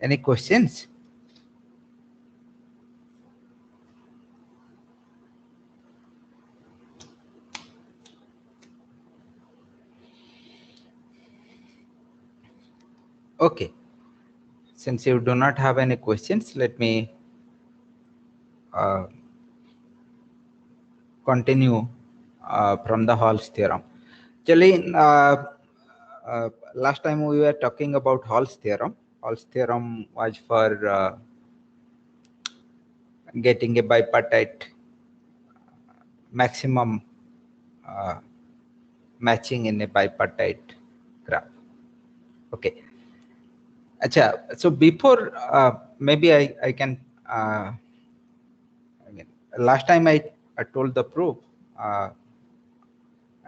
Any questions? Okay. Since you do not have any questions, let me continue from the Hall's theorem. Actually, last time we were talking about Hall's theorem. Hall's theorem was for getting a bipartite maximum matching in a bipartite graph. Okay. Acha, so before maybe I can I mean last time I told the proof. I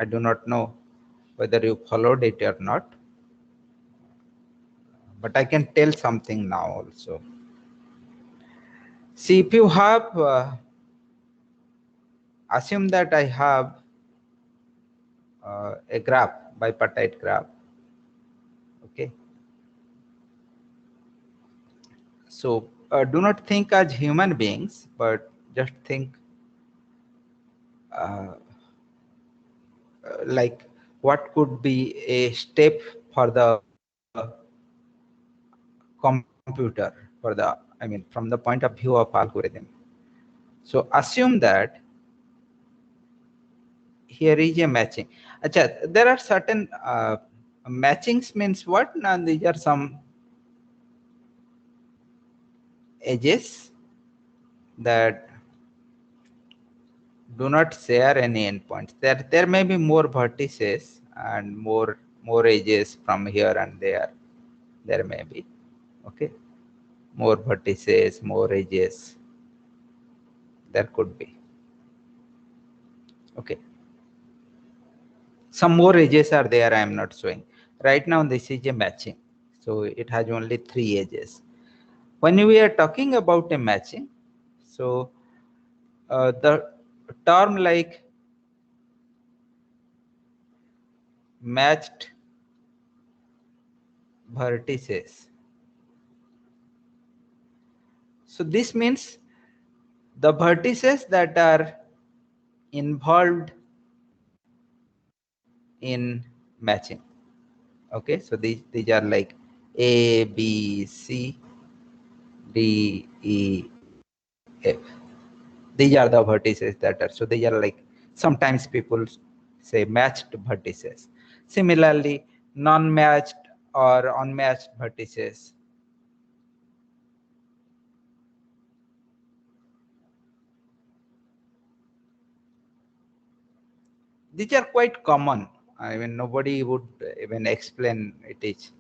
do not know whether you followed it or not, but I can tell something now also. See, if you have assume that I have a graph, bipartite graph. Okay. So do not think as human beings, but just think like what could be a step for the computer, for the, I mean, from the point of view of algorithm. So assume that here is a matching. Achha, there are certain matchings means what? Now these are some edges that do not share any endpoints. There may be more vertices and more edges from here and there. There may be, okay, more vertices, more edges. There could be, okay. Some more edges are there. I am not showing right now. This is a matching, so it has only 3 edges. When we are talking about a matching, so the term like matched vertices, so this means the vertices that are involved in matching. Okay, so these are like A, B, C, D, E, F. These are the vertices that are, so these are like, sometimes people say matched vertices. Similarly, non-matched or unmatched vertices. These are quite common. I mean, nobody would even explain it is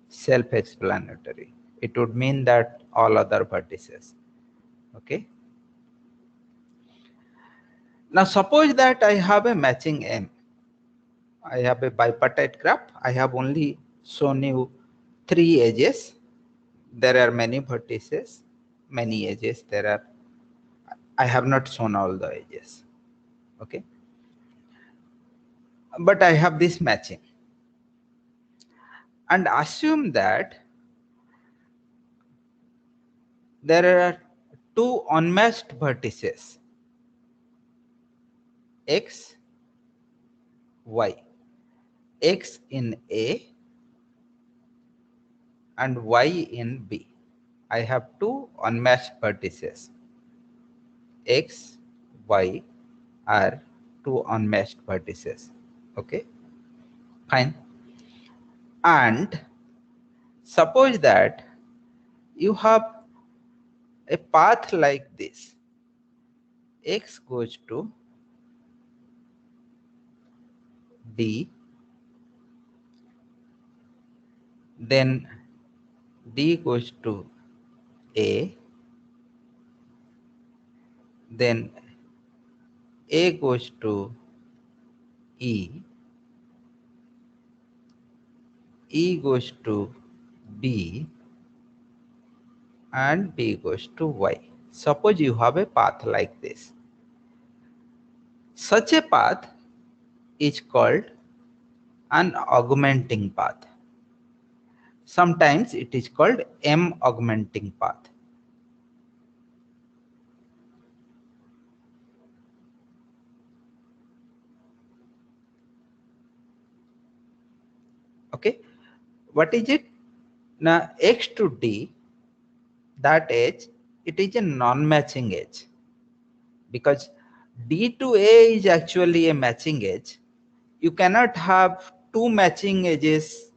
self-explanatory. It would mean that all other vertices. Okay. Now suppose that I have a matching M. I have a bipartite graph. I have only shown you 3 edges. There are many vertices, many edges. There are, I have not shown all the edges. Okay. But I have this matching. And assume that there are 2 unmatched vertices, X, Y. X in A and Y in B. I have 2 unmatched vertices. X, Y are 2 unmatched vertices. Okay, fine. And suppose that you have a path like this. X goes to D, then D goes to A, then A goes to E, E goes to B, and B goes to Y. Suppose you have a path like this. Such a path is called an augmenting path. Sometimes it is called M augmenting path. Okay, what is it? Now X to D, that edge, it is a non-matching edge, because D to A is actually a matching edge. You cannot have two matching edges,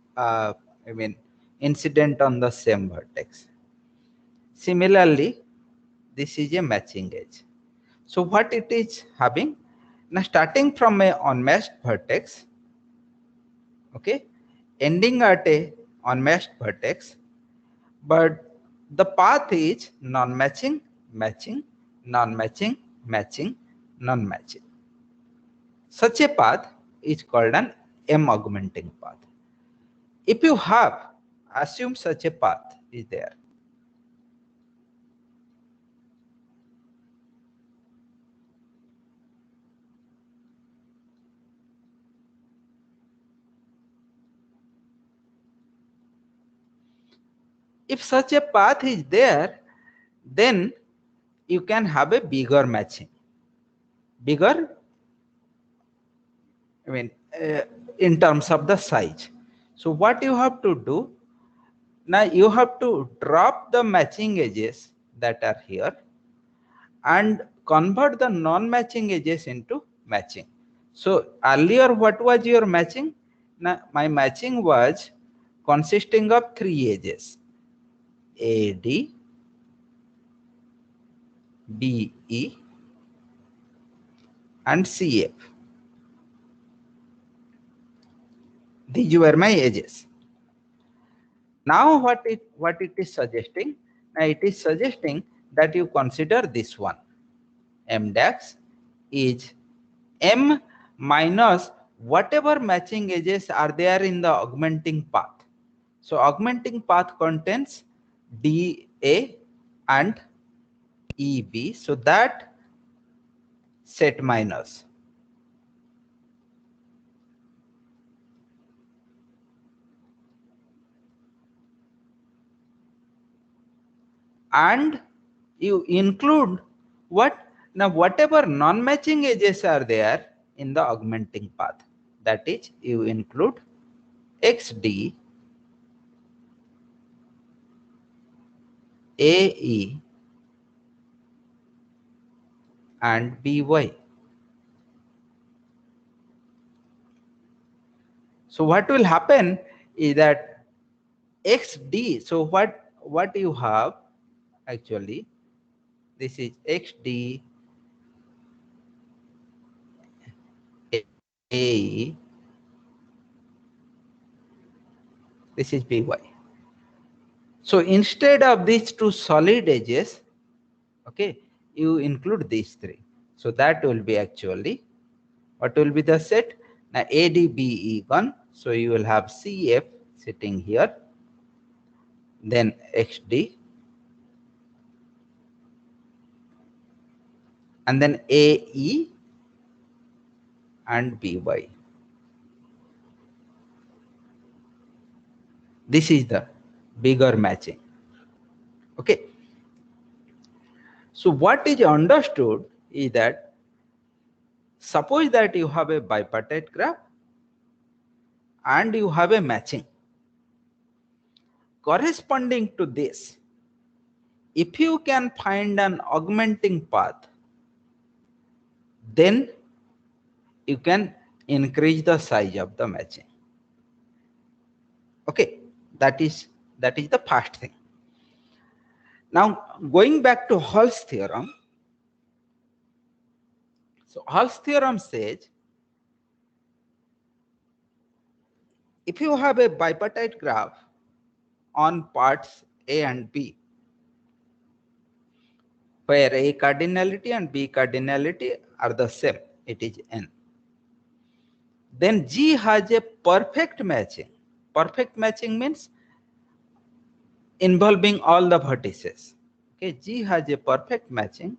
incident on the same vertex. Similarly, this is a matching edge. So what it is having? Now starting from a unmatched vertex, okay, ending at a unmatched vertex, but the path is non-matching, matching, non-matching, matching, non-matching. Such a path is called an M augmenting path. If you have, assume such a path is there. If such a path is there, then you can have a bigger matching. Bigger, in terms of the size. So what you have to do, now you have to drop the matching edges that are here and convert the non-matching edges into matching. So earlier, what was your matching? Now my matching was consisting of three edges: AD, BE, and CF. These were my edges. Now what it is suggesting? Now it is suggesting that you consider this one. M dash is M minus whatever matching edges are there in the augmenting path. So augmenting path contains DA and EB. So that set minus. And you include what? Now whatever non-matching edges are there in the augmenting path, that is, you include XD, AE, and BY. So what will happen is that XD, so what you have actually, this is XD, AE, this is BY. So instead of these two solid edges, okay, you include these three. So that will be actually, what will be the set? Now ADBE gone, so you will have CF sitting here, then XD, and then AE and BY. This is the bigger matching. Okay. So what is understood is that suppose that you have a bipartite graph and you have a matching. Corresponding to this, if you can find an augmenting path, then you can increase the size of the matching. Okay, that is the first thing. Now going back to Hall's theorem. So Hall's theorem says, if you have a bipartite graph on parts A and B, where A cardinality and B cardinality are the same, it is N, then G has a perfect matching. Perfect matching means involving all the vertices. Okay, G has a perfect matching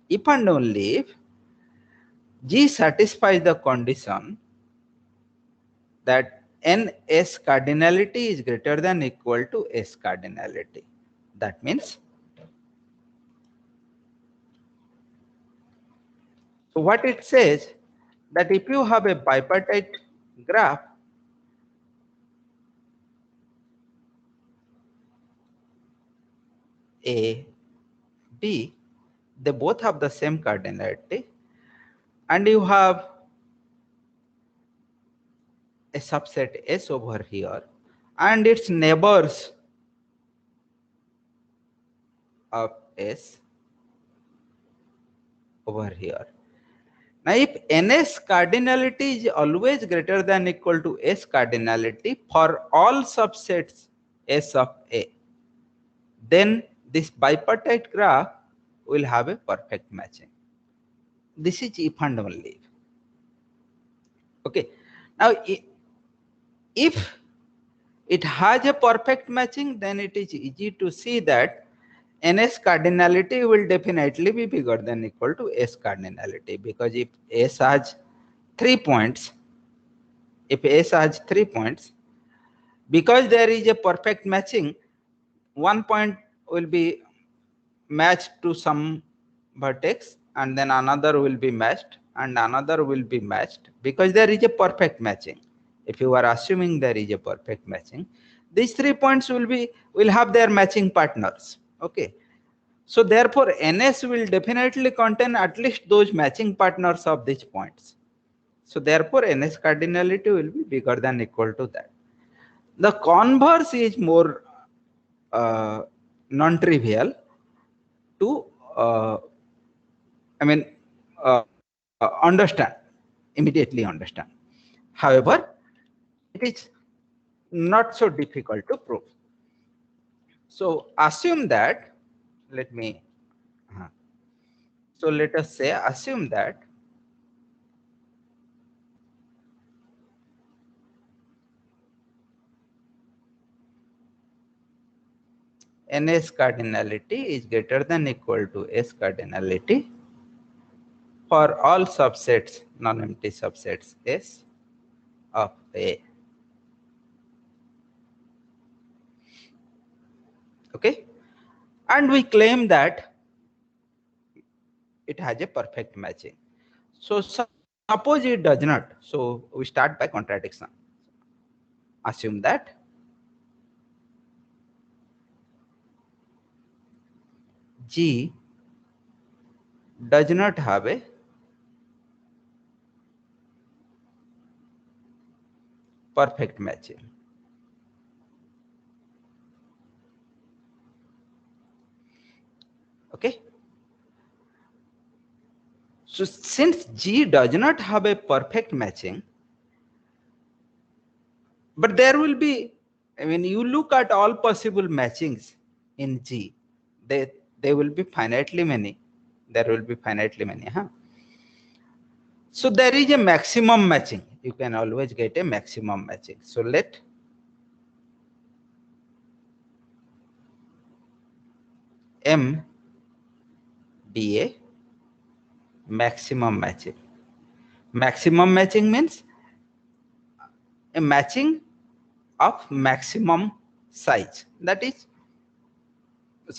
if and only if G satisfies the condition that NS cardinality is greater than equal to S cardinality. That means, so what it says, that if you have a bipartite graph, A, B, they both have the same cardinality, and you have a subset S over here, and its neighbors of S over here. Now, if NS cardinality is always greater than equal to S cardinality for all subsets S of A, then this bipartite graph will have a perfect matching. This is if and only if. Okay. Now, if it has a perfect matching, then it is easy to see that NS cardinality will definitely be bigger than equal to S cardinality, because if S has 3 points, because there is a perfect matching, one point will be matched to some vertex, and then another will be matched, and another will be matched, because there is a perfect matching. If you are assuming there is a perfect matching, these 3 points will have their matching partners. Okay, so therefore NS will definitely contain at least those matching partners of these points. So therefore NS cardinality will be bigger than equal to that. The converse is more non-trivial to understand, immediately understand. However, it is not so difficult to prove. So assume that, let us say, assume that NS cardinality is greater than equal to S cardinality for all subsets, non-empty subsets S of A. Okay, and we claim that it has a perfect matching. So suppose it does not. So we start by contradiction. Assume that G does not have a perfect matching. Okay. So since G does not have a perfect matching, but there will be, when you look at all possible matchings in G, they will be finitely many. There will be finitely many. So there is a maximum matching. You can always get a maximum matching. So let M be a maximum matching. Maximum matching means a matching of maximum size. That is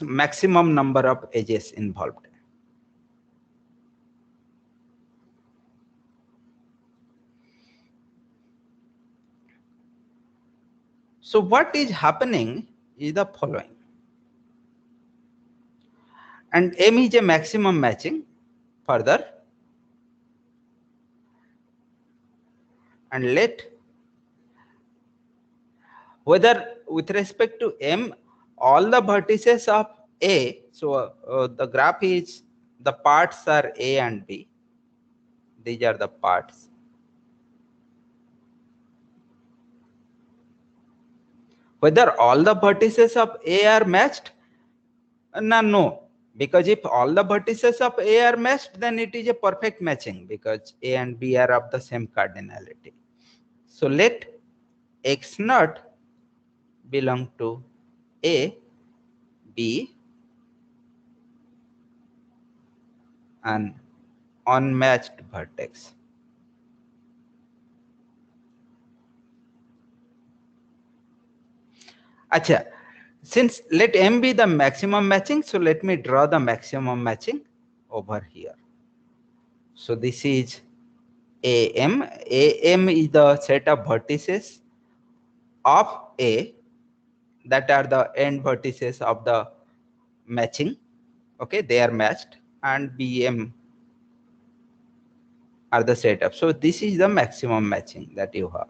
maximum number of edges involved. So what is happening is the following. And M is a maximum matching further. And let, whether with respect to M, all the vertices of A, so the graph is, the parts are A and B. These are the parts. Whether all the vertices of A are matched? No, because if all the vertices of A are matched, then it is a perfect matching, because A and B are of the same cardinality. So let X naught belong to A be an unmatched vertex. Acha, since let M be the maximum matching, so let me draw the maximum matching over here. So this is AM. AM is the set of vertices of A that are the end vertices of the matching. Okay, they are matched, and BM are the setup. So this is the maximum matching that you have.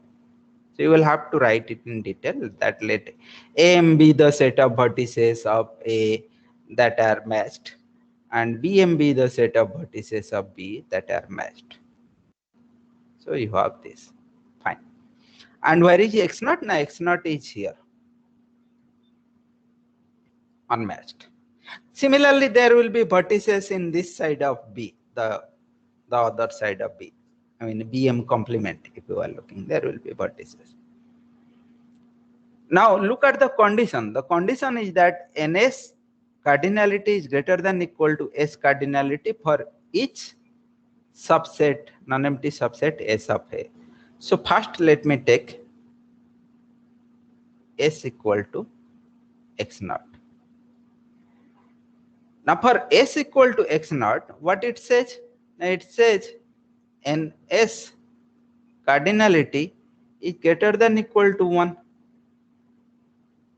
So you will have to write it in detail that let AM be the set of vertices of A that are matched, and BM be the set of vertices of B that are matched. So you have this. Fine. And where is X naught? Now X naught is here. Unmatched. Similarly, there will be vertices in this side of B, the other side of B. I mean BM complement, if you are looking, there will be vertices. Now look at the condition. The condition is that NS cardinality is greater than equal to S cardinality for each subset, non-empty subset S of A. So first let me take S equal to X naught. Now for S equal to X naught, what it says? It says NS cardinality is greater than equal to 1.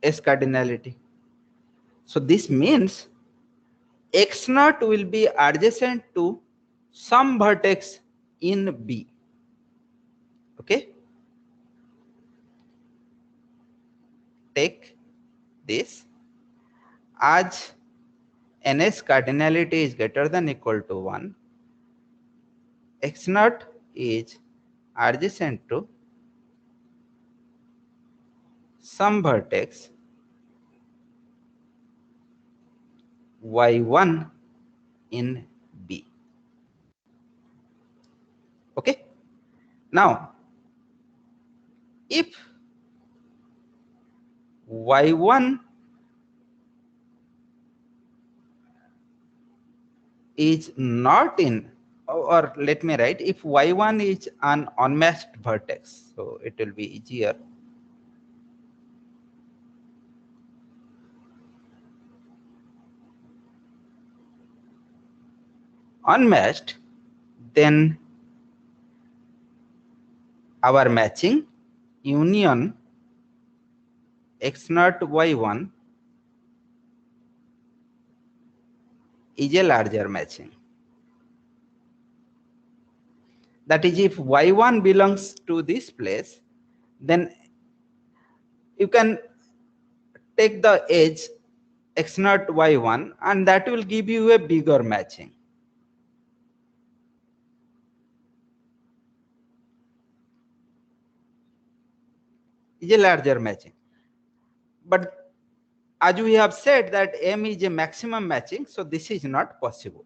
S cardinality. So this means X naught will be adjacent to some vertex in B. Okay. Take this as NS cardinality is greater than equal to 1. X naught is adjacent to some vertex Y1 in B. Okay. Now, if Y1 is not in, or let me write, if Y1 is an unmatched vertex, so it will be easier. Unmatched, then our matching union X naught Y1 is a larger matching. That is, if Y1 belongs to this place, then you can take the edge X naught Y1 and that will give you a bigger matching. Is a larger matching. But as we have said that M is a maximum matching, so this is not possible.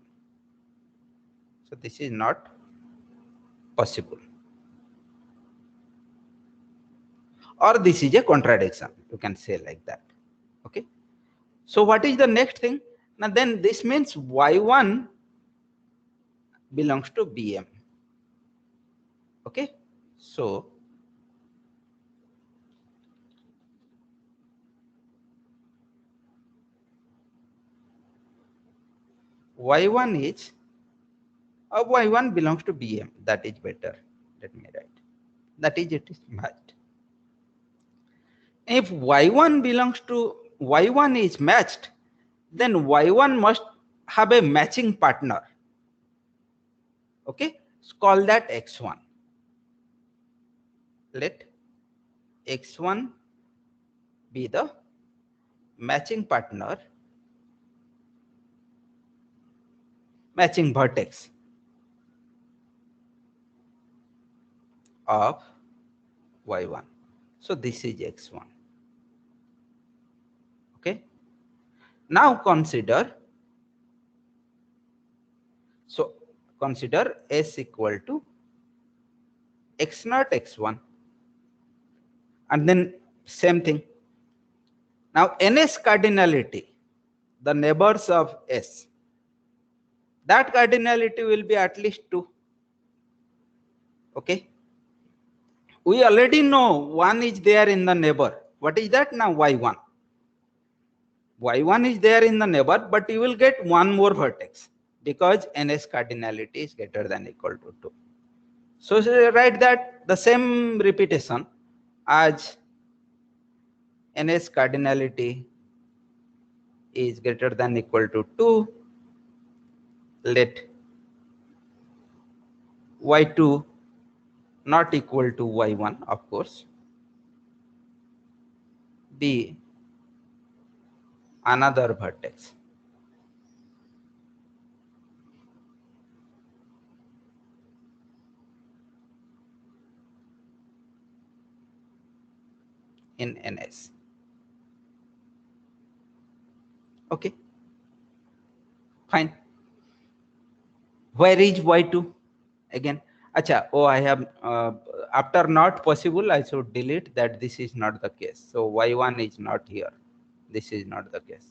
So this is not possible. Or this is a contradiction, you can say like that. Okay. So what is the next thing? Now then this means Y1 belongs to BM. Okay. So Y1 is, Y1 belongs to BM. That is better. Let me write. That is, it is matched. If Y1 belongs to, Y1 is matched, then Y1 must have a matching partner. Okay. Let's call that X1. Let X1 be the matching partner, matching vertex of Y1. So this is X1. Okay. Now consider, so consider S equal to X naught X1. And then same thing. Now NS cardinality. the neighbors of S, that cardinality will be at least 2. Okay. We already know 1 is there in the neighbor. What is that now? Y1. Y1 is there in the neighbor, but you will get one more vertex because NS cardinality is greater than or equal to 2. So write that the same repetition as NS cardinality is greater than or equal to 2. Let Y2 not equal to Y1, of course, be another vertex. In NS. Okay, fine. Where is Y2? Again, acha, oh, I have, after not possible, I should delete that. This is not the case. So Y1 is not here. This is not the case.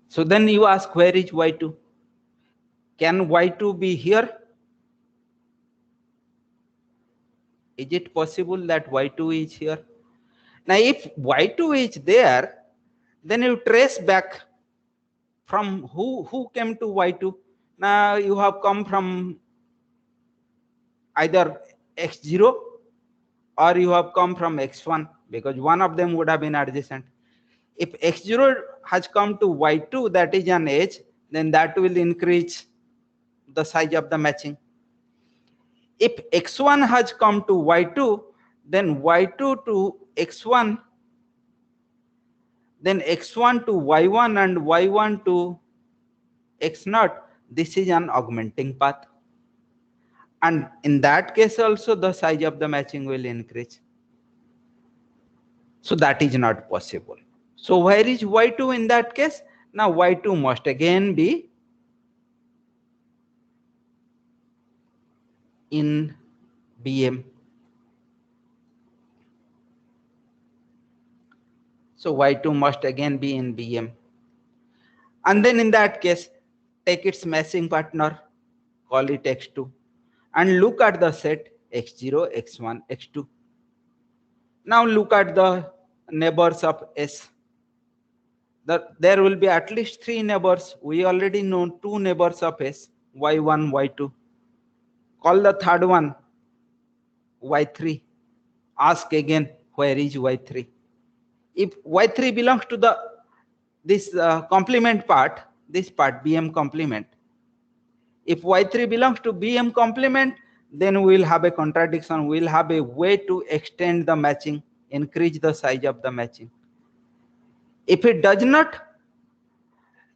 So then you ask, where is Y2? Can Y2 be here? Is it possible that Y2 is here? Now, if Y2 is there, then you trace back from who came to Y2. Now you have come from either X0 or you have come from X1, because one of them would have been adjacent. If X0 has come to Y2, that is an edge, then that will increase the size of the matching. If X1 has come to Y2, then Y2 to X1, then X1 to Y1 and Y1 to X0, this is an augmenting path. And in that case also the size of the matching will increase. So that is not possible. So where is Y2 in that case? Now Y2 must again be in BM. So Y2 must again be in BM. And then in that case, take its matching partner, call it X2, and look at the set X0, X1, X2. Now look at the neighbors of S. There will be at least 3 neighbors. We already know 2 neighbors of S, Y1, Y2. Call the third one Y3. Ask again, where is Y3? If Y3 belongs to this complement part, this part BM complement, if Y3 belongs to BM complement, then we will have a contradiction. We will have a way to extend the matching, increase the size of the matching. If it does not,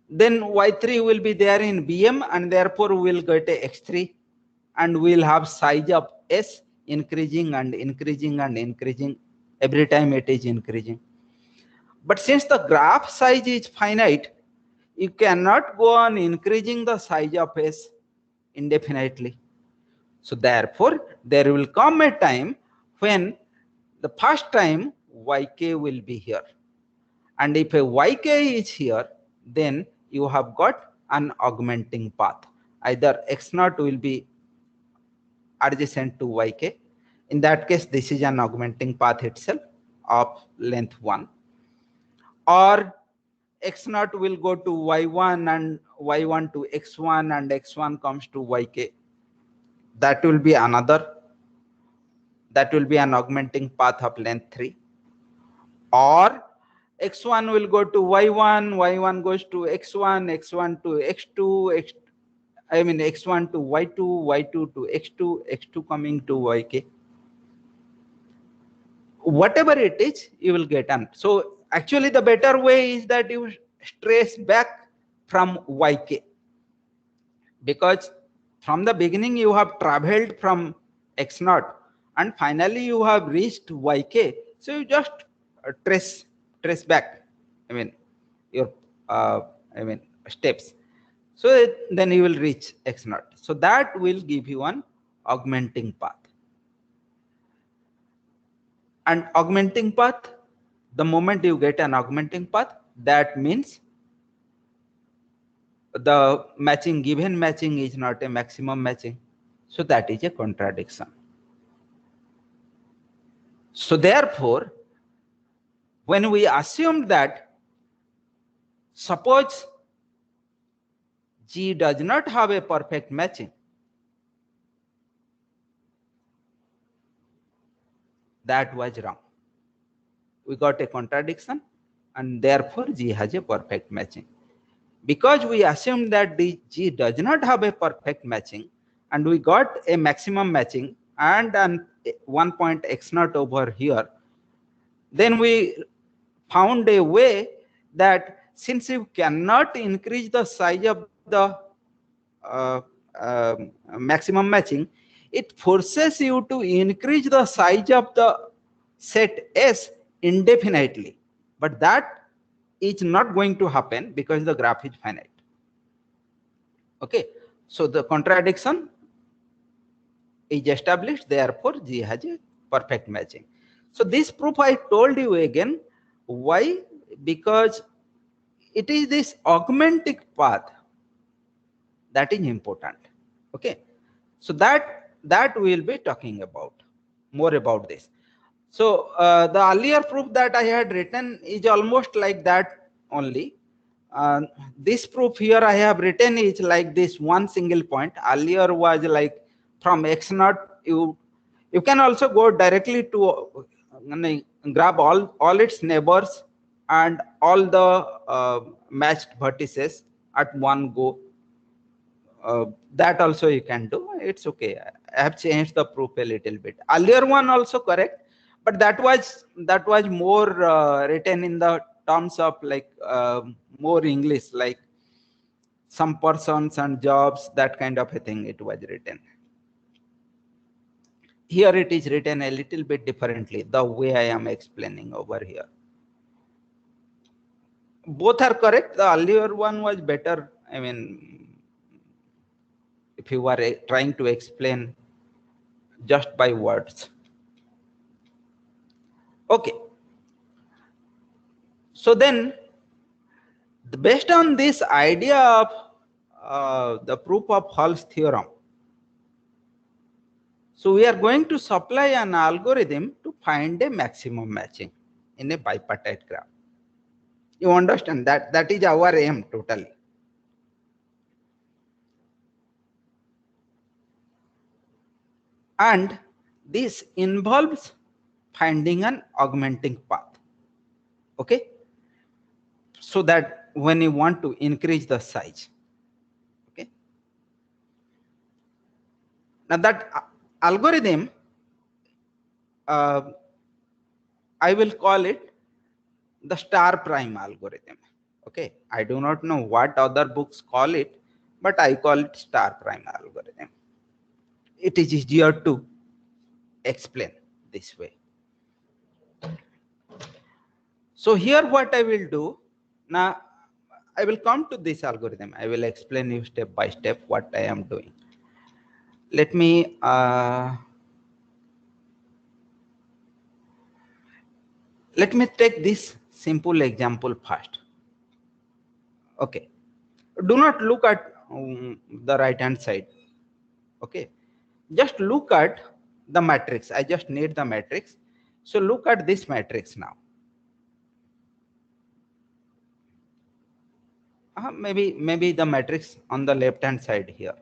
then Y3 will be there in BM, and therefore we will get a X3, and we will have size of S increasing and increasing and increasing every time it is increasing. But since the graph size is finite, you cannot go on increasing the size of S indefinitely. So therefore, there will come a time when the first time Yk will be here. And if a Yk is here, then you have got an augmenting path. Either X0 will be adjacent to Yk. In that case, this is an augmenting path itself of length 1. Or X0 will go to Y1 and Y1 to X1 and X1 comes to Yk. That will be another. That will be an augmenting path of length 3. Or X1 will go to Y1, Y1 goes to X1, X1 to X2, X1 to Y2, Y2 to X2, X2 coming to Yk. Whatever it is, you will get an. So actually the better way is that you trace back from Yk, because from the beginning you have traveled from X0 and finally you have reached Yk. So you just trace back, your steps. So then you will reach X0. So that will give you an augmenting path. And augmenting path The moment you get an augmenting path, that means the matching, given matching is not a maximum matching. So that is a contradiction. So therefore, when we assume that suppose G does not have a perfect matching, that was wrong. We got a contradiction, and therefore G has a perfect matching. Because we assume that the G does not have a perfect matching, and we got a maximum matching and an 1 point x naught over here, then we found a way that since you cannot increase the size of the uh, maximum matching, it forces you to increase the size of the set S indefinitely. But that is not going to happen because the graph is finite. Okay, so the contradiction is established, therefore G has a perfect matching. So this proof I told you again. Why? Because it is this augmenting path that is important. Okay, so that we will be talking about more about this. So the earlier proof that I had written is almost like that only. This proof here I have written is like this one single point. Earlier was like from x naught, you can also go directly to grab all its neighbors and all the matched vertices at one go. That also you can do. It's okay. I have changed the proof a little bit. Earlier one also correct, but that was more written in the terms of like more English, like some persons and jobs, that kind of a thing it was written. Here it is written a little bit differently, the way I am explaining over here. Both are correct. The earlier one was better. I mean, if you were trying to explain just by words. Okay. So then, based on this idea of the proof of Hall's theorem, so we are going to supply an algorithm to find a maximum matching in a bipartite graph. You understand that? That is our aim totally. And this involves finding an augmenting path. Okay? So that when you want to increase the size. Okay? Now that algorithm, I will call it the star prime algorithm. Okay, I do not know what other books call it, but I call it star prime algorithm. It is easier to explain this way. So here what I will do, now I will come to this algorithm. I will explain you step by step what I am doing. Let me take this simple example first. Okay, do not look at the right hand side. Okay, just look at the matrix. I just need the matrix. So look at this matrix now. Maybe the matrix on the left hand side here.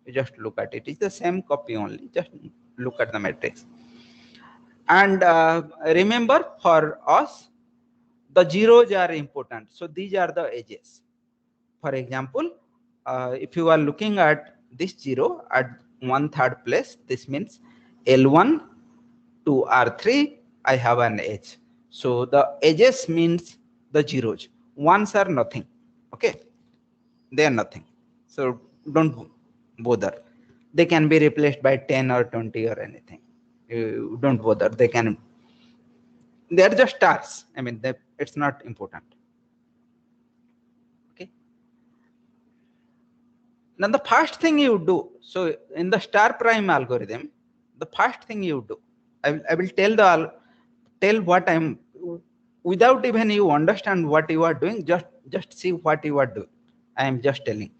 You just look at it. It's the same copy only. Just look at the matrix. And remember, for us, the zeros are important. So these are the edges. For example, if you are looking at this 0 at 1/3 place, this means L1 to R3, I have an edge. So the edges means the zeros. Ones are nothing. Okay, they are nothing. So don't bother. They can be replaced by 10 or 20 or anything. You don't bother. They are just stars. I mean, it's not important. Okay. Now the first thing you do, so in the star prime algorithm, the first thing you do, I will tell what I'm without even you understand what you are doing, just see what you are doing. I am just telling,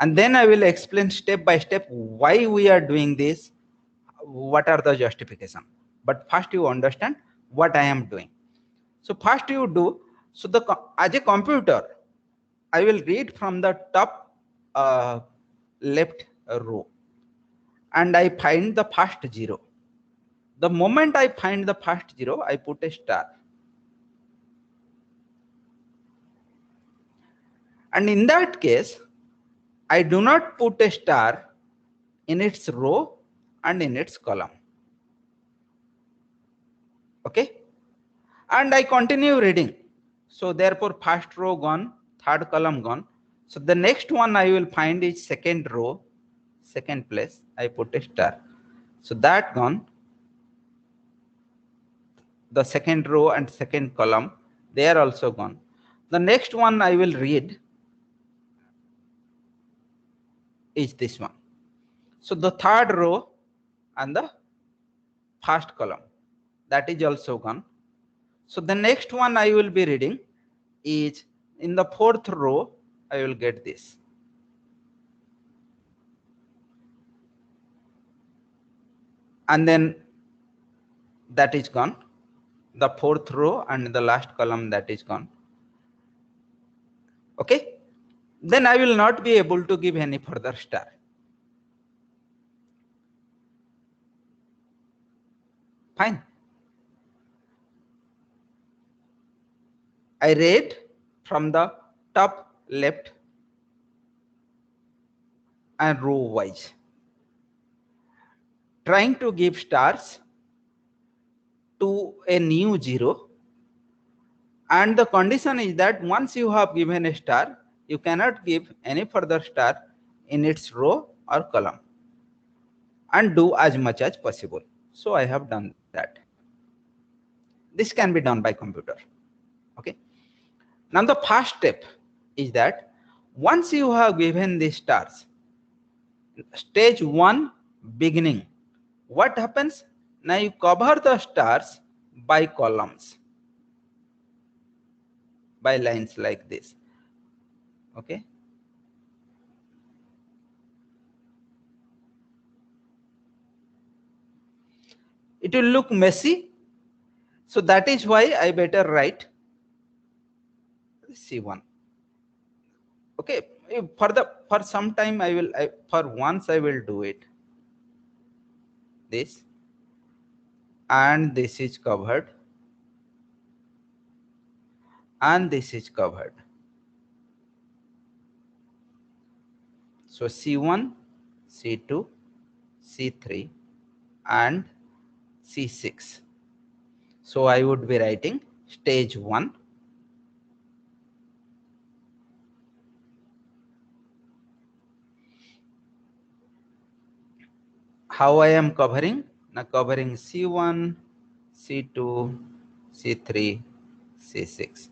and then I will explain step by step why we are doing this, what are the justification. But first you understand what I am doing. So first you do, so as a computer, I will read from the top left row, and I find the first zero. The moment I find the first zero, I put a star. And in that case, I do not put a star in its row and in its column. Okay? And I continue reading. So therefore, first row gone, third column gone. So the next one I will find is second row, second place. I put a star. So that gone. The second row and second column, they are also gone. The next one I will read is this one. So the third row and the first column, that is also gone. So the next one I will be reading is in the fourth row. I will get this. And then that is gone. The fourth row and the last column, that is gone. Okay. Then I will not be able to give any further star. Fine. I read from the top left and row wise, trying to give stars to a new zero, and the condition is that once you have given a star, you cannot give any further star in its row or column, and do as much as possible. So I have done that. This can be done by computer. Okay. Now the first step is that once you have given the stars, stage 1 beginning, what happens? Now you cover the stars by columns, by lines like this. Okay. It will look messy. So that is why I better write C1. Okay. For some time for once I will do it. This. And this is covered. And this is covered. So C1, C2, C3 and C6. So I would be writing stage 1. How I am covering? Now covering C1, C2, C3, C6.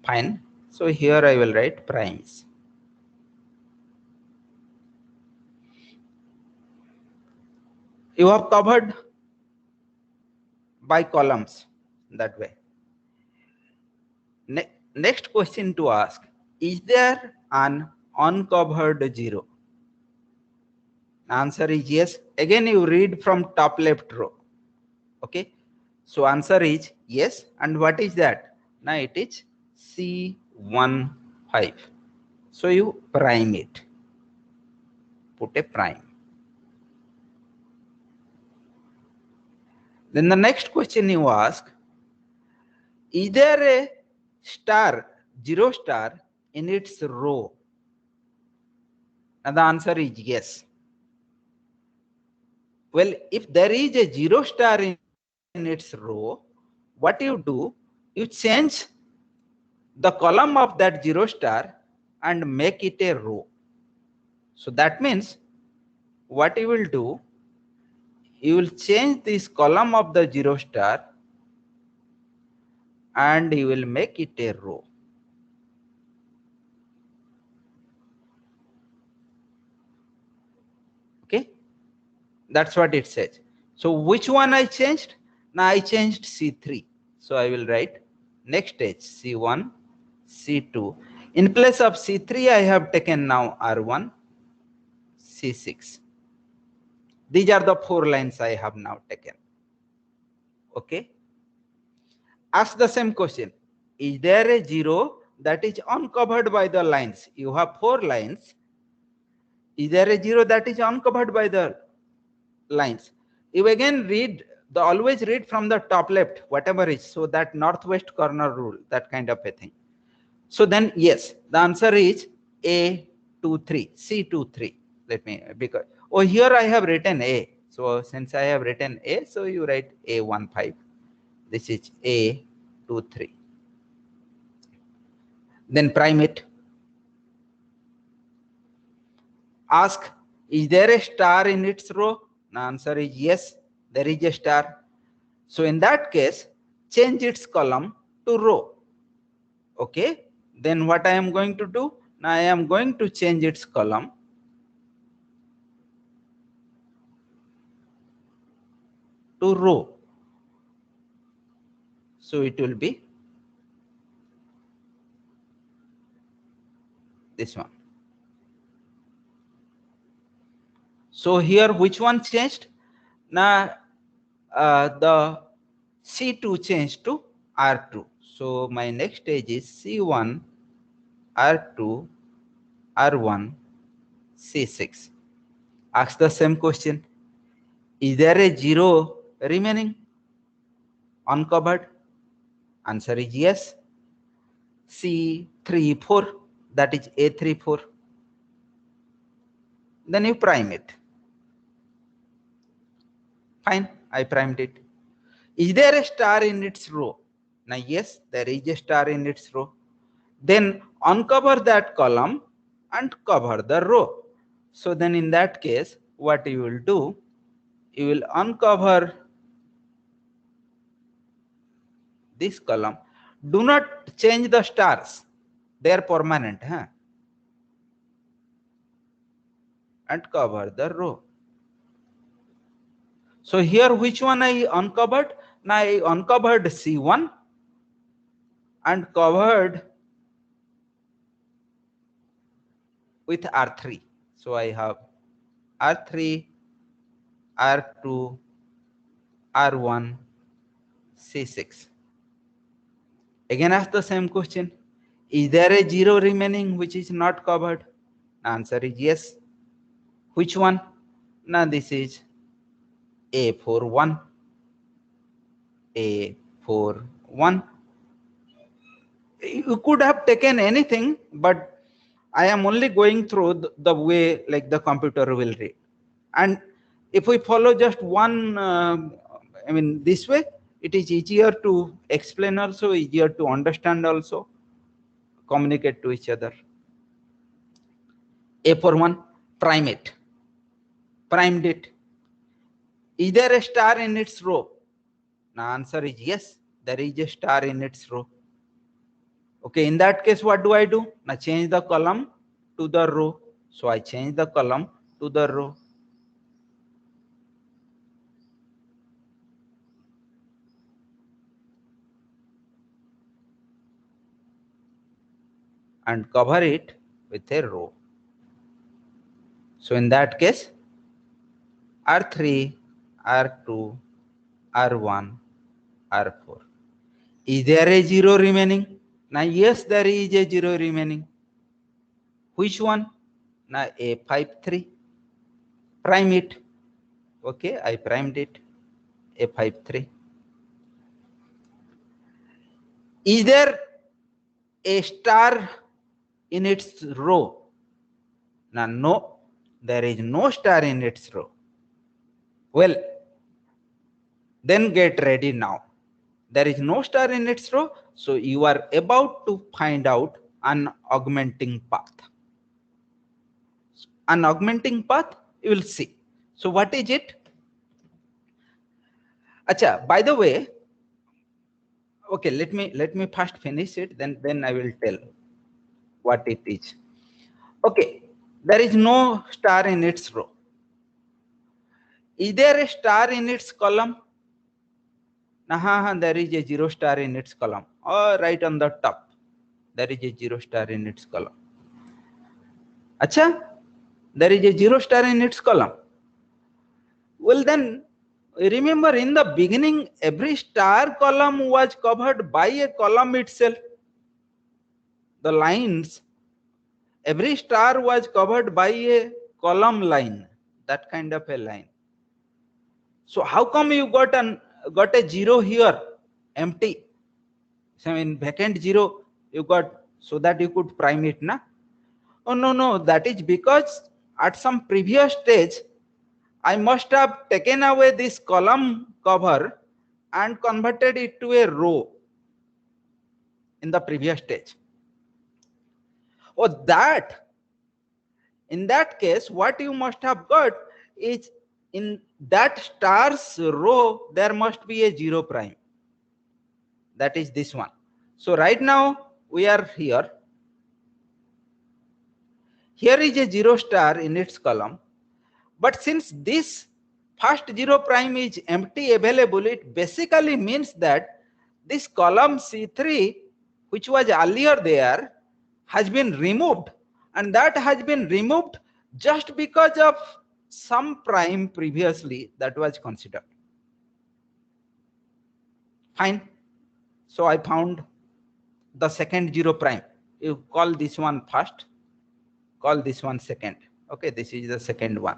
Fine. So here I will write primes. You have covered by columns that way. Next question to ask, is there an uncovered zero? Answer is yes. Again, you read from top left row. Okay. So answer is yes. And what is that? Now it is C15. So you prime it. Put a prime. Then the next question you ask, is there a star, zero star in its row? And the answer is yes. Well, if there is a zero star in its row, what you do, you change the column of that zero star and make it a row. So that means what you will do, you will change this column of the zero star and you will make it a row. Okay, that's what it says. So which one I changed? Now I changed C3. So I will write next stage C1, C2. In place of C3, I have taken now R1, C6. These are the 4 lines I have now taken. Okay. Ask the same question. Is there a 0 that is uncovered by the lines? You have 4 lines. Is there a 0 that is uncovered by the lines? You again read, always read from the top left, whatever is, so that northwest corner rule, that kind of a thing. So then, yes, the answer is A23, C23. Let me, because, oh, here I have written A. So since I have written A, so you write A15. This is A23. Then prime it. Ask, is there a star in its row? The answer is yes, there is a star. So in that case, change its column to row. Okay, then what I am going to do? Now I am going to change its column to row. So it will be this one. So here, which one changed? Now the C2 changed to R2. So my next stage is C1, R2, R1, C6. Ask the same question. Is there a 0 remaining uncovered? Answer is yes. C34, that is A34. Then you prime it. Fine, I primed it. Is there a star in its row? Now yes, there is a star in its row. Then uncover that column and cover the row. So then in that case, what you will do, you will uncover this column. Do not change the stars. They are permanent. And cover the row. So here, which one I uncovered? Now I uncovered C1 and covered with R3. So I have R3, R2, R1, C6. Again, ask the same question. Is there a 0 remaining which is not covered? Answer is yes. Which one? Now this is A41. A41. You could have taken anything, but I am only going through the way like the computer will read. And if we follow just one, this way, it is easier to explain also, easier to understand also, communicate to each other. A41, prime it. Primed it. Is there a star in its row? The answer is yes, there is a star in its row. Okay, in that case, what do I do? Now change the column to the row. So I change the column to the row. And cover it with a row. So in that case, R3, R2, R1, R4. Is there a 0 remaining? Now yes, there is a 0 remaining. Which one? Now A53. Prime it. Okay, I primed it. A53. Is there a star in its row? Now no, there is no star in its row. Well, then get ready now. There is no star in its row, so you are about to find out an augmenting path. An augmenting path, you will see. So what is it? Acha, by the way, okay, let me first finish it, then I will tell what it is. Okay, there is no star in its row. Is there a star in its column? There is a 0 star in its column. or right on the top, there is a 0 star in its column. Acha, there is a 0 star in its column. Well then, remember in the beginning, every star column was covered by a column itself. The lines, every star was covered by a column line, that kind of a line. So how come you got a 0 here, empty? So in vacant 0 you got, so that you could prime it, na? Oh no, that is because at some previous stage I must have taken away this column cover and converted it to a row in the previous stage. Oh, that, in that case, what you must have got is, in that stars row, there must be a 0 prime. That is this one. So right now we are here. Here is a 0 star in its column. But since this first 0 prime is empty available, it basically means that this column C3, which was earlier there, has been removed, and that has been removed just because of some prime previously that was considered. Fine. So I found the second 0 prime. You call this one first, call this one second. Okay, this is the second one.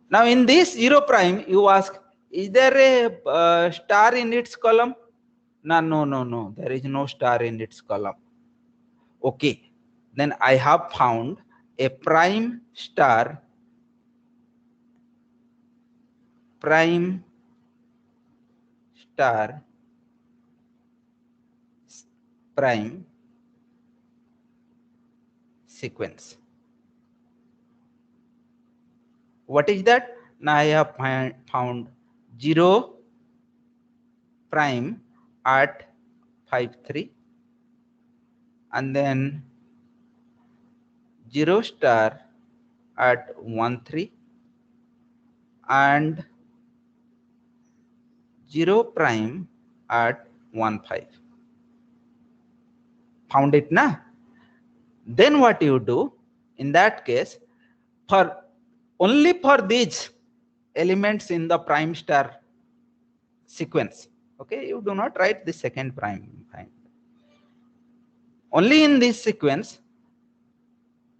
Now in this 0 prime, you ask, is there a star in its column? No, there is no star in its column. Okay, then I have found a prime star, prime sequence. What is that? Now I have found 0 prime at 5, 3, and then 0 star at 1, 3, and 0 prime at 1, 5. Found it, na? Then what you do in that case, for only for these elements in the prime star sequence, okay, you do not write the second prime. Fine. Only in this sequence,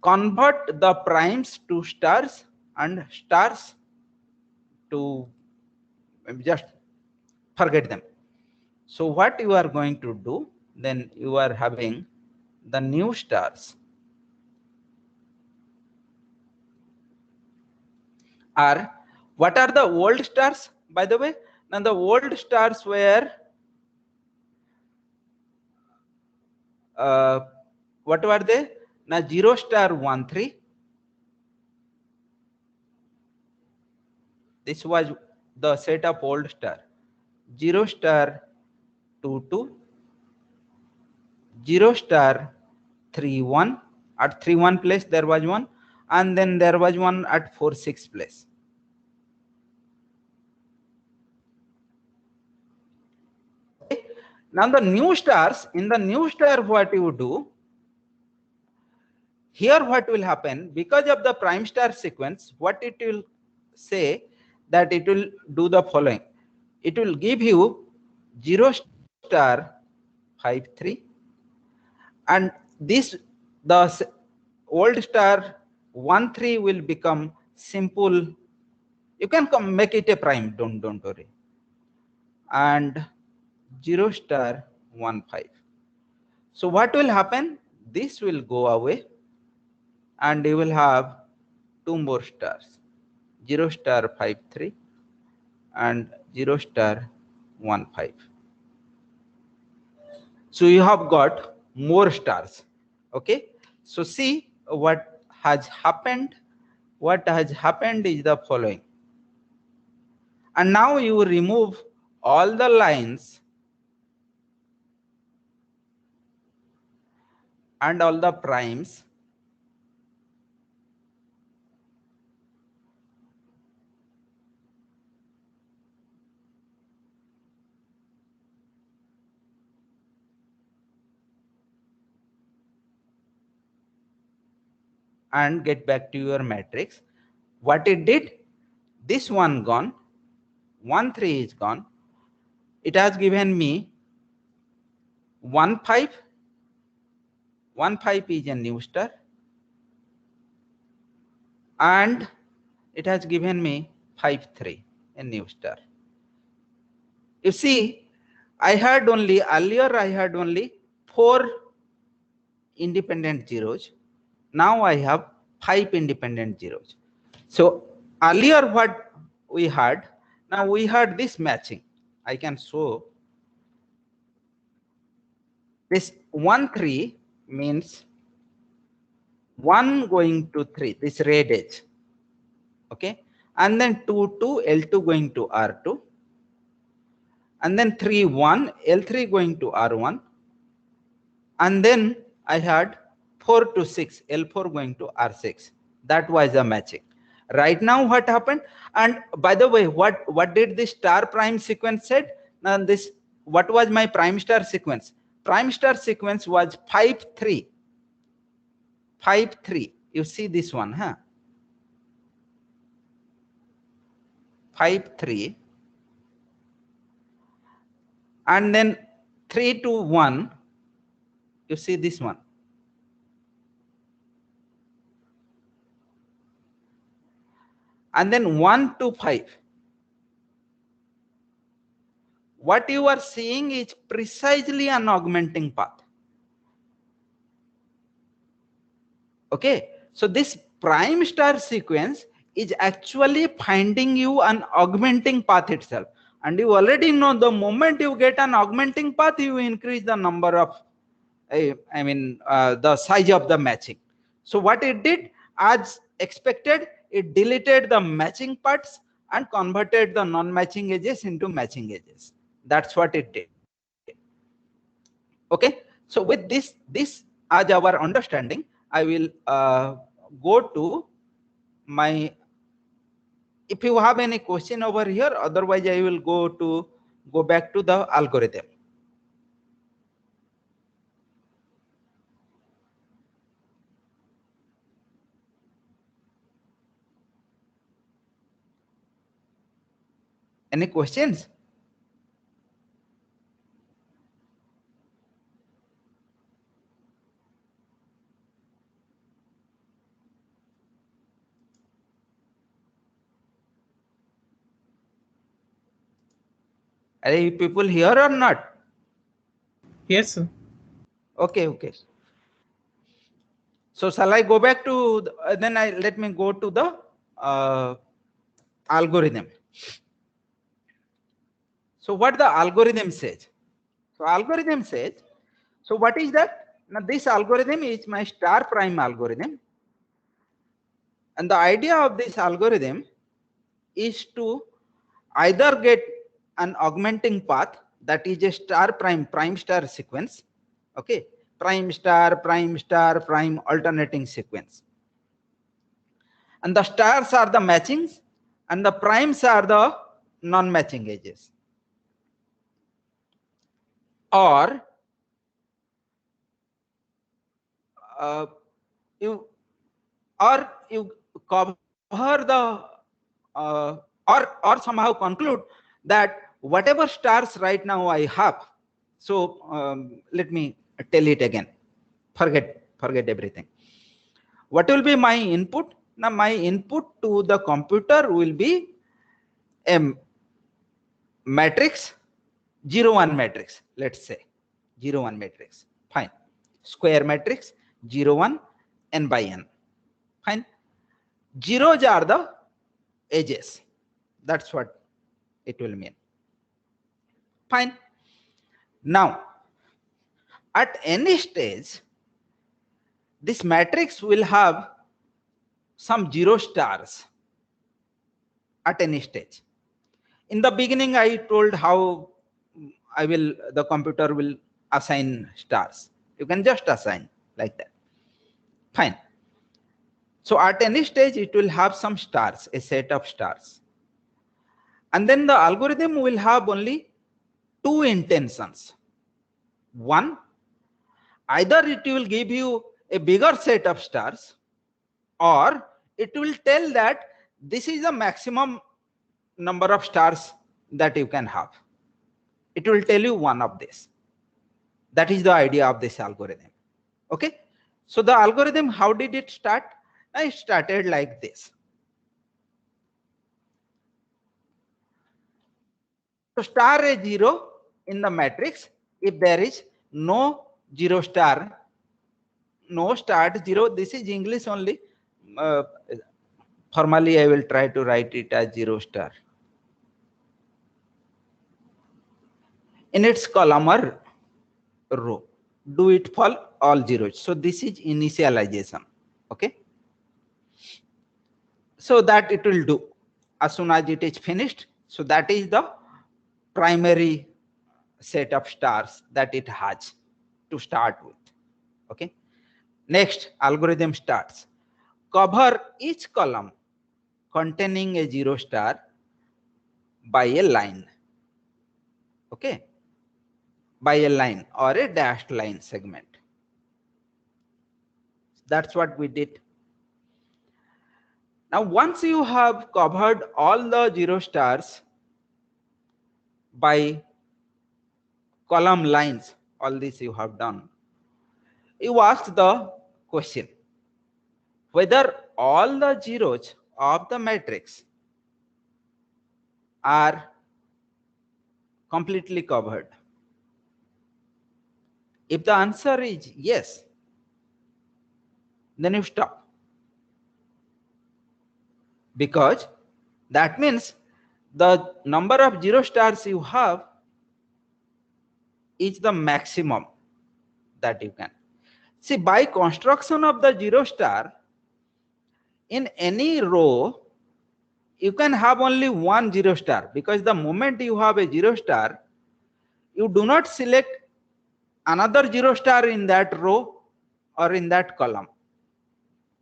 convert the primes to stars and stars to, just forget them. So what you are going to do, then you are having the new stars are, what are the old stars, by the way? Now the old stars were what were they? Now 0 star 1, 3. This was the set of old star. 0 star 2, 2. 0 star 3, 1. At 3, 1 place there was one, and then there was one at 4, 6 place. Okay. Now the new stars, in the new star, what you do, here what will happen, because of the prime star sequence, what it will say, that it will do the following. It will give you 0 star 5, 3, and this, the old star 1, 3 will become simple. You can make it a prime, don't worry. And 0 star 1, 5. So what will happen? This will go away, and you will have 2 more stars, 0 star 5, 3 and 0 star 1, 5. So you have got more stars. Okay, so see what has happened. What has happened is the following, and now you remove all the lines and all the primes, and get back to your matrix. What it did, this one gone, 1 3 is gone. It has given me 1 5. 1 5 is a new star, and it has given me 5 3, a new star. You see, I had only earlier I had only 4 independent zeros. Now I have 5 independent zeros. So earlier what we had, now we had this matching. I can show this 1 3 means 1 going to 3, this red edge. Okay, and then 2 2, L2 going to R2, and then 3 1, L3 going to R1, and then I had 4 to 6, L4 going to R6. That was the matching. Right now what happened? And by the way, what did the star prime sequence said? Now this, what was my prime star sequence? Prime star sequence was 5 3. 5 3. You see this one, huh? 5 3, and then 3 to 1. You see this one, and then 1 to 5. What you are seeing is precisely an augmenting path. Okay, so this prime star sequence is actually finding you an augmenting path itself, and you already know the moment you get an augmenting path, you increase the number of the size of the matching. So what it did, as expected, it deleted the matching parts and converted the non-matching edges into matching edges. That's what it did. Okay, so with this as our understanding, I will go to my, if you have any question over here, otherwise I will go back to the algorithm. Any questions? Are you people here or not? Yes, sir. Okay, okay. So shall I go back to then let me go to the algorithm. So what the algorithm says? So algorithm says, so what is that? Now this algorithm is my star prime algorithm, and the idea of this algorithm is to either get an augmenting path, that is a star prime star sequence. Okay, prime star prime alternating sequence, and the stars are the matchings and the primes are the non-matching edges. Or you cover the or somehow conclude that whatever stars right now I have, so let me tell it again, forget everything. What will be my input? Now my input to the computer will be a matrix, 0 1 matrix, let's say 0 1 matrix, fine, square matrix, 0 1 n by n, fine. Zeros are the edges, that's what it will mean, fine. Now at any stage this matrix will have some 0 stars at any stage. In the beginning I told how the computer will assign stars. You can just assign like that, fine. So at any stage it will have some stars, a set of stars, and then the algorithm will have only two intentions. One, either it will give you a bigger set of stars, or it will tell that this is the maximum number of stars that you can have. It will tell you one of this. That is the idea of this algorithm. Okay, so the algorithm, how did it start? It started like this. So star is 0 in the matrix if there is no 0 star, no start 0. This is English only. Formally I will try to write it as 0 star. In its column or row, do it for all zeros. So this is initialization. Okay, so that it will do as soon as it is finished. So that is the primary set of stars that it has to start with. Okay, next algorithm starts. Cover each column containing a 0 star by a line. Okay, by a line or a dashed line segment. That's what we did. Now once you have covered all the 0 stars by column lines, all this you have done, you ask the question whether all the zeros of the matrix are completely covered. If the answer is yes, then you stop, because that means the number of 0 stars you have is the maximum that you can. See, by construction of the 0 star, in any row you can have only one 0 star, because the moment you have a 0 star, you do not select another 0 star in that row or in that column.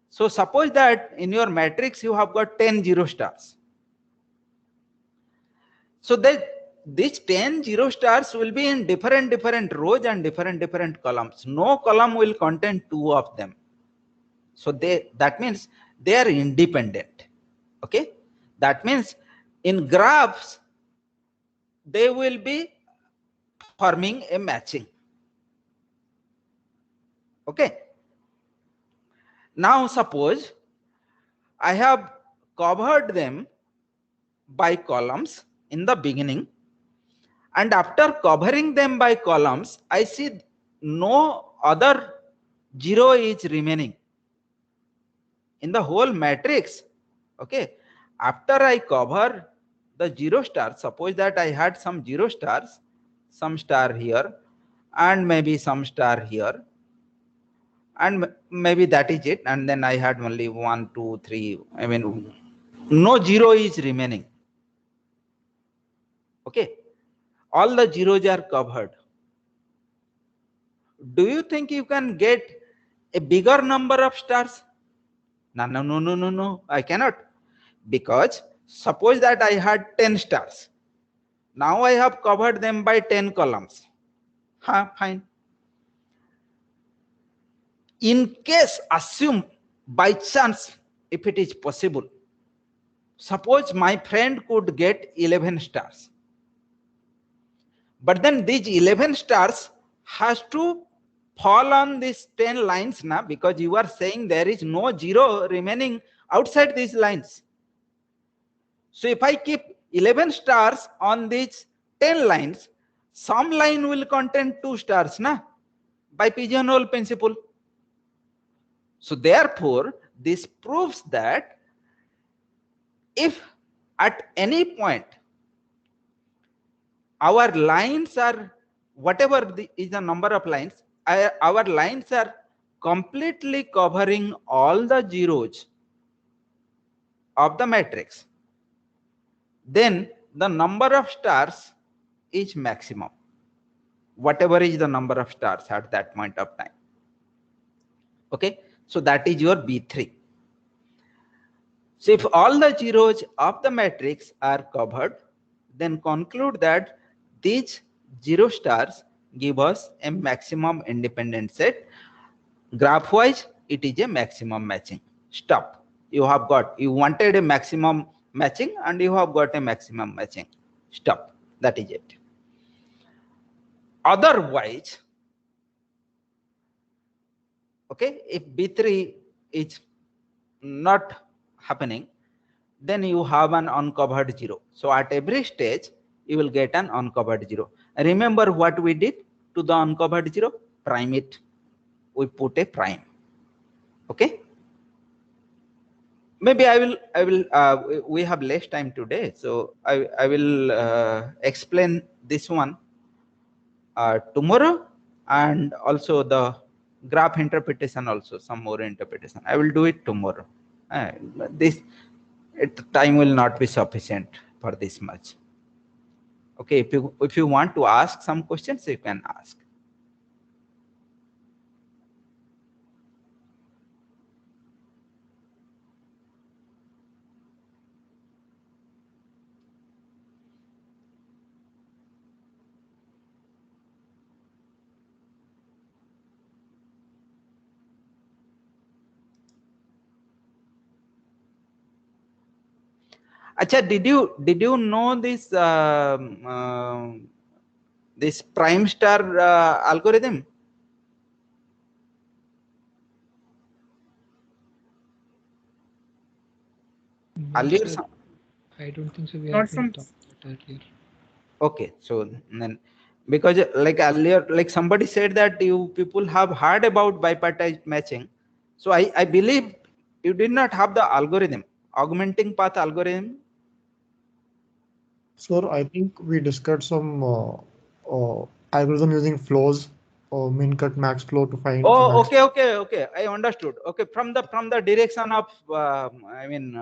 So suppose that in your matrix you have got 10 0 stars. So that these 10 0 stars will be in different rows and different columns. No column will contain two of them. So that means they are independent. Okay, that means in graphs they will be forming a matching. Okay, now suppose I have covered them by columns in the beginning, and after covering them by columns I see no other 0 is remaining in the whole matrix. Okay, after I cover the 0 stars, suppose that I had some 0 stars, some star here and maybe some star here, and maybe that is it, and then I had only 1 2 3, I mean no 0 is remaining. Okay, all the zeros are covered. Do you think you can get a bigger number of stars? No, I cannot, because suppose that I had 10 stars. Now I have covered them by 10 columns. Fine. In case, assume by chance, if it is possible, suppose my friend could get 11 stars. But then these 11 stars has to fall on these 10 lines now, because you are saying there is no 0 remaining outside these lines. So if I keep 11 stars on these 10 lines, some line will contain 2 stars na, by pigeonhole principle. So therefore this proves that if at any point our lines are, whatever is the number of lines, our lines are completely covering all the zeros of the matrix, then the number of stars is maximum, whatever is the number of stars at that point of time. Okay, so that is your B3. So if all the zeros of the matrix are covered, then conclude that these 0 stars give us a maximum independent set. Graph wise it is a maximum matching. Stop. You wanted a maximum matching and you have got a maximum matching. Stop. That is it. Otherwise, okay, if B3 is not happening, then you have an uncovered 0. So at every stage, you will get an uncovered 0. Remember what we did to the uncovered 0? Prime it. We put a prime. Okay. Maybe we have less time today, so I will explain this one tomorrow, and also the graph interpretation, also some more interpretation. I will do it tomorrow. Time will not be sufficient for this much. Okay, if you want to ask some questions, you can ask. Acha, did you know this this prime star algorithm? No, Earlier, sir, I don't think so. We Not have been from taught that earlier. okay, so then because like earlier, like somebody said that you people have heard about bipartite matching, so I believe you did not have the algorithm, augmenting path algorithm. Sir, I think we discussed some algorithm using flows or min cut max flow to find Oh, max. okay. I understood. Okay, from the direction of I mean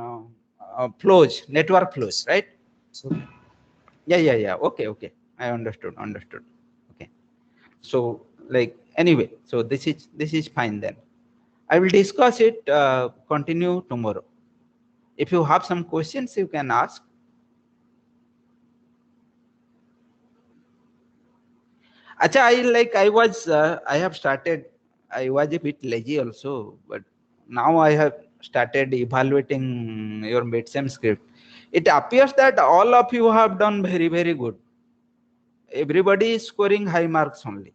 flows, network flows, right? So, Yeah. Okay. I understood. Okay. So like anyway, so this is fine then. I will discuss it. Continue tomorrow. If you have some questions, you can ask. Acha, I have started. I was a bit lazy also, but now I have started evaluating your midsem script. It appears that all of you have done very, very good. Everybody is scoring high marks only.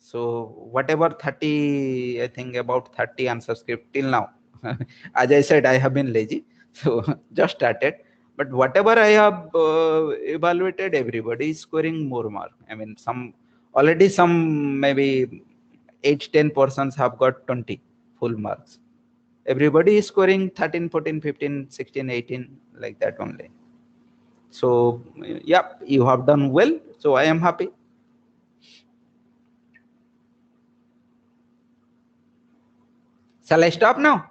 So whatever 30, I think about 30 answer script till now. As I said, I have been lazy, so just started. But whatever I have evaluated, everybody is scoring more mark. I mean, some maybe 8-10% have got 20 full marks. Everybody is scoring 13, 14, 15, 16, 18 like that only. So yeah, you have done well. So I am happy. Shall I stop now?